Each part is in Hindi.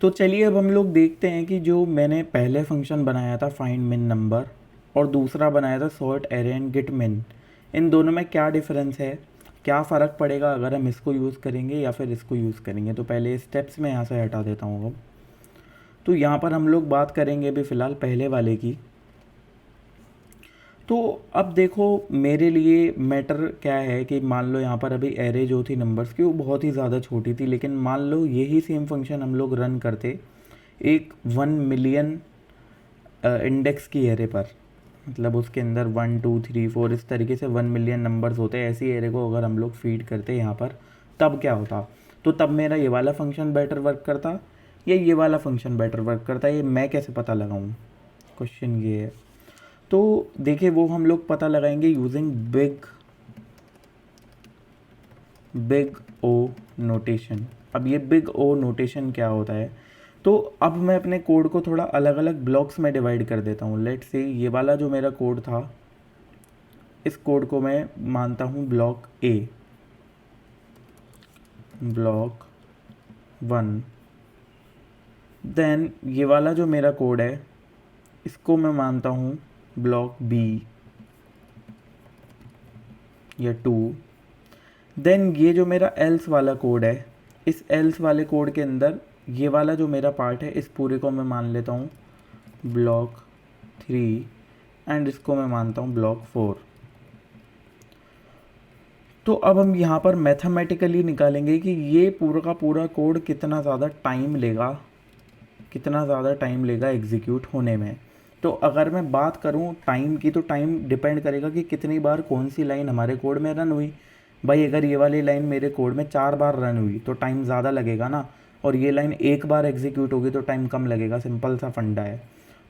तो चलिए अब हम लोग देखते हैं कि जो मैंने पहले फंक्शन बनाया था फाइंड मिन नंबर और दूसरा बनाया था सॉर्ट एरे एंड गेट मिन, इन दोनों में क्या डिफरेंस है, क्या फ़र्क पड़ेगा अगर हम इसको यूज़ करेंगे या फिर इसको यूज़ करेंगे। तो पहले स्टेप्स मैं यहाँ से हटा देता हूँ अब। तो यहाँ पर हम लोग बात करेंगे अभी फ़िलहाल पहले वाले की। तो अब देखो मेरे लिए मैटर क्या है कि मान लो यहाँ पर अभी एरे जो थी नंबर्स की वो बहुत ही ज़्यादा छोटी थी, लेकिन मान लो यही सेम फंक्शन हम लोग रन करते एक 1 मिलियन इंडेक्स की एरे पर, मतलब उसके अंदर 1 2 3 4 इस तरीके से 1 मिलियन नंबर्स होते हैं। ऐसी एरे को अगर हम लोग फीड करते यहाँ पर तब क्या होता, तो तब मेरा ये वाला फंक्शन बेटर वर्क करता या ये वाला फंक्शन बेटर वर्क करता, ये मैं कैसे पता लगाऊँ, क्वेश्चन ये है। तो देखिए वो हम लोग पता लगाएंगे यूजिंग बिग ओ नोटेशन। अब ये बिग ओ नोटेशन क्या होता है, तो अब मैं अपने कोड को थोड़ा अलग अलग ब्लॉक्स में डिवाइड कर देता हूँ। लेट से ये वाला जो मेरा कोड था, इस कोड को मैं मानता हूँ ब्लॉक ए, ब्लॉक 1। देन ये वाला जो मेरा कोड है इसको मैं मानता हूँ ब्लॉक बी या 2। देन ये जो मेरा एल्स वाला कोड है, इस एल्स वाले कोड के अंदर ये वाला जो मेरा पार्ट है इस पूरे को मैं मान लेता हूँ ब्लॉक 3 एंड इसको मैं मानता हूँ ब्लॉक 4। तो अब हम यहाँ पर मैथमेटिकली निकालेंगे कि ये पूरा का पूरा कोड कितना ज़्यादा टाइम लेगा, कितना ज़्यादा टाइम लेगा एग्जीक्यूट होने में। तो अगर मैं बात करूँ टाइम की, तो टाइम डिपेंड करेगा कि कितनी बार कौन सी लाइन हमारे कोड में रन हुई। भाई अगर ये वाली लाइन मेरे कोड में 4 बार रन हुई तो टाइम ज़्यादा लगेगा ना, और ये लाइन एक बार एग्जीक्यूट होगी तो टाइम कम लगेगा, सिंपल सा फंडा है।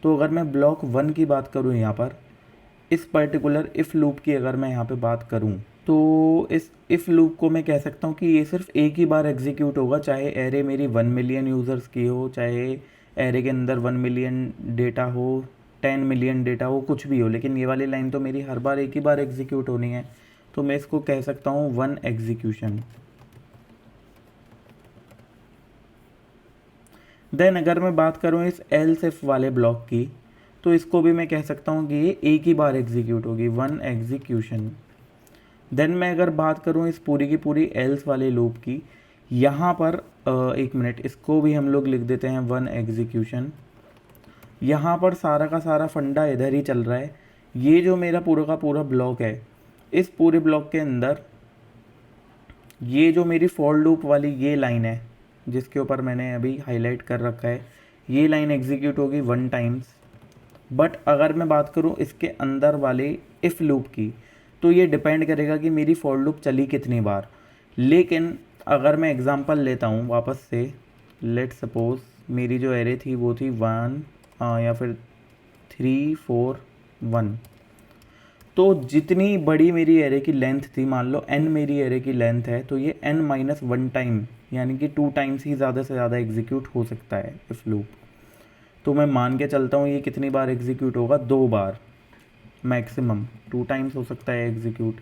तो अगर मैं ब्लॉक 1 की बात करूँ यहाँ पर, इस पर्टिकुलर इफ़ लूप की अगर मैं यहाँ पे बात करूँ, तो इस इफ़ लूप को मैं कह सकता हूँ कि ये सिर्फ एक ही बार एग्जीक्यूट होगा, चाहे एरे मेरी 1 मिलियन यूज़र्स की हो, चाहे एरे के अंदर 1 मिलियन डेटा हो, 10 मिलियन डेटा हो, कुछ भी हो, लेकिन ये वाली लाइन तो मेरी हर बार एक ही बार एग्जीक्यूट होनी है। तो मैं इसको कह सकता हूँ 1 एग्जीक्यूशन। देन अगर मैं बात करूँ इस एल्स इफ वाले ब्लॉक की, तो इसको भी मैं कह सकता हूँ कि ये एक ही बार एग्जीक्यूट होगी, 1 एग्जीक्यूशन। देन मैं अगर बात करूँ इस पूरी की पूरी एल्स वाले लूप की, यहाँ पर एक मिनट, इसको भी हम लोग लिख देते हैं 1 एग्जीक्यूशन। यहाँ पर सारा का सारा फंडा इधर ही चल रहा है। ये जो मेरा पूरा का पूरा ब्लॉक है, इस पूरे ब्लॉक के अंदर ये जो मेरी फॉर लूप वाली ये लाइन है जिसके ऊपर मैंने अभी हाईलाइट कर रखा है, ये लाइन एग्जीक्यूट होगी 1 टाइम्स। बट अगर मैं बात करूँ इसके अंदर वाले इफ़ लूप की, तो ये डिपेंड करेगा कि मेरी फॉर लूप चली कितनी बार। लेकिन अगर मैं एग्जांपल लेता हूँ वापस से, लेट सपोज मेरी जो एरे थी वो थी 1 या फिर 3 4 1। तो जितनी बड़ी मेरी एरे की लेंथ थी, मान लो n मेरी एरे की लेंथ है, तो ये n-1 टाइम यानी कि 2 टाइम्स ही ज़्यादा से ज़्यादा एग्जीक्यूट हो सकता है इफ़ लूप। तो मैं मान के चलता हूँ ये कितनी बार एग्जीक्यूट होगा, 2 बार मैक्सिमम, 2 टाइम्स हो सकता है एग्जीक्यूट।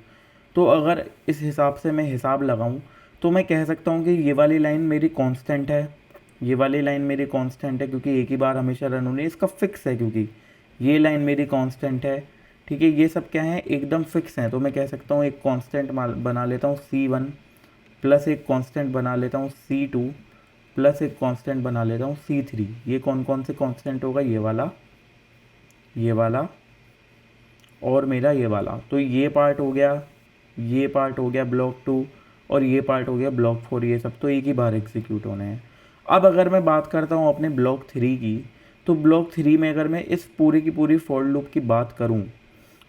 तो अगर इस हिसाब से मैं हिसाब लगाऊँ तो मैं कह सकता हूँ कि ये वाली लाइन मेरी कांस्टेंट है, ये वाली लाइन मेरी कांस्टेंट है क्योंकि एक ही बार हमेशा रन होनी है, इसका फिक्स है क्योंकि ये लाइन मेरी कांस्टेंट है। ठीक है, ये सब क्या है, एकदम फिक्स हैं। तो मैं कह सकता हूँ एक कांस्टेंट बना लेता हूँ C1 प्लस एक कांस्टेंट बना लेता हूँ C2 प्लस एक कांस्टेंट बना लेता हूँ C3। ये कौन कौन से कांस्टेंट होगा, ये वाला और मेरा ये वाला। तो ये पार्ट हो गया, ये पार्ट हो गया ब्लॉक 2 और ये पार्ट हो गया ब्लॉक 4। ये सब तो एक ही बार एग्जीक्यूट होने हैं। अब अगर मैं बात करता हूँ अपने ब्लॉक 3 की, तो ब्लॉक 3 में अगर मैं इस पूरी की पूरी फॉर लूप की बात करूँ,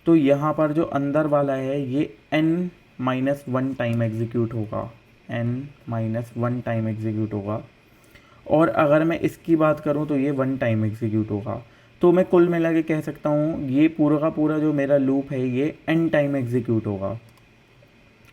तो यहाँ पर जो अंदर वाला है ये n-1 टाइम एग्जीक्यूट होगा, n-1 टाइम एग्जीक्यूट होगा। और अगर मैं इसकी बात करूँ तो ये 1 टाइम एग्जीक्यूट होगा। तो मैं कुल मिला के कह सकता हूँ ये पूरा का पूरा जो मेरा लूप है ये n टाइम एग्जीक्यूट होगा।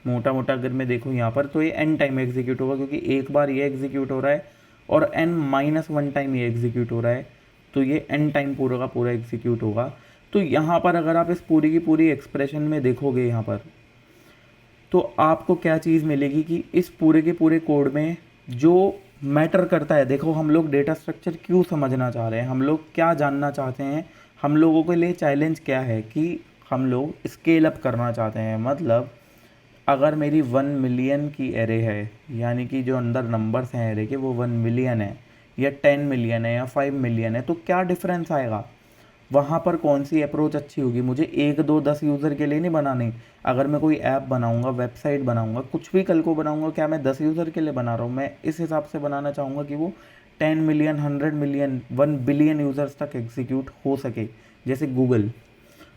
मोटा मोटा अगर मैं देखूँ यहाँ पर तो ये n टाइम एग्जीक्यूट होगा, क्योंकि एक बार ये एग्जीक्यूट हो रहा है और n-1 टाइम ये एग्जीक्यूट हो रहा है, तो ये n टाइम पूरा का पूरा एग्जीक्यूट होगा। तो यहाँ पर अगर आप इस पूरी की पूरी एक्सप्रेशन में देखोगे यहाँ पर, तो आपको क्या चीज़ मिलेगी कि इस पूरे के पूरे कोड में जो मैटर करता है। देखो हम लोग डेटा स्ट्रक्चर क्यों समझना चाह रहे हैं, हम लोग क्या जानना चाहते हैं, हम लोगों के लिए चैलेंज क्या है कि हम लोग स्केल अप करना चाहते हैं। मतलब अगर मेरी 1 मिलियन की एरे है, यानी कि जो अंदर नंबर्स हैं एरे के वो 1 मिलियन है या 10 मिलियन है या 5 मिलियन है, तो क्या डिफरेंस आएगा, वहाँ पर कौन सी अप्रोच अच्छी होगी। मुझे 1 2 10 यूज़र के लिए नहीं बनानी। अगर मैं कोई ऐप बनाऊँगा, वेबसाइट बनाऊँगा, कुछ भी कल को बनाऊँगा, क्या मैं 10 यूज़र के लिए बना रहा हूँ, मैं इस हिसाब से बनाना चाहूँगा कि वो 10 मिलियन 100 मिलियन 1 बिलियन यूज़र्स तक एग्जीक्यूट हो सके, जैसे गूगल।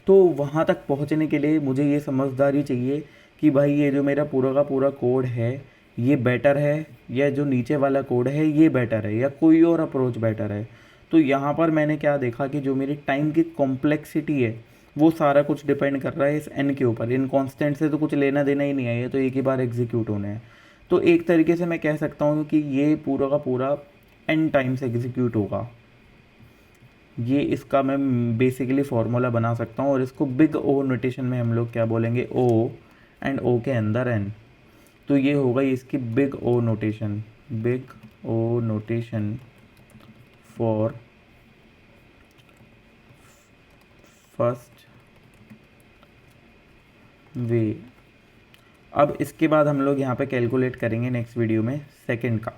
तो वहाँ तक पहुँचने के लिए मुझे ये समझदारी चाहिए कि भाई ये जो मेरा पूरा का पूरा कोड है ये बेटर है, या जो नीचे वाला कोड है ये बेटर है, या कोई और अप्रोच बेटर है। तो यहाँ पर मैंने क्या देखा कि जो मेरी टाइम की कॉम्प्लेक्सिटी है वो सारा कुछ डिपेंड कर रहा है इस एन के ऊपर। इन कांस्टेंट से तो कुछ लेना देना ही नहीं है, ये तो एक ही बार एग्जीक्यूट होने हैं। तो एक तरीके से मैं कह सकता हूँ कि ये पूरा का पूरा एन टाइम्स एग्जीक्यूट होगा। ये इसका मैं बेसिकली फार्मूला बना सकता हूँ, और इसको बिग ओ नोटेशन में हम लोग क्या बोलेंगे, ओ एंड ओ के अंदर एन। तो ये होगा इसकी big O notation, big O notation for first way. अब इसके बाद हम लोग यहाँ पे कैलकुलेट करेंगे नेक्स्ट वीडियो में सेकंड का।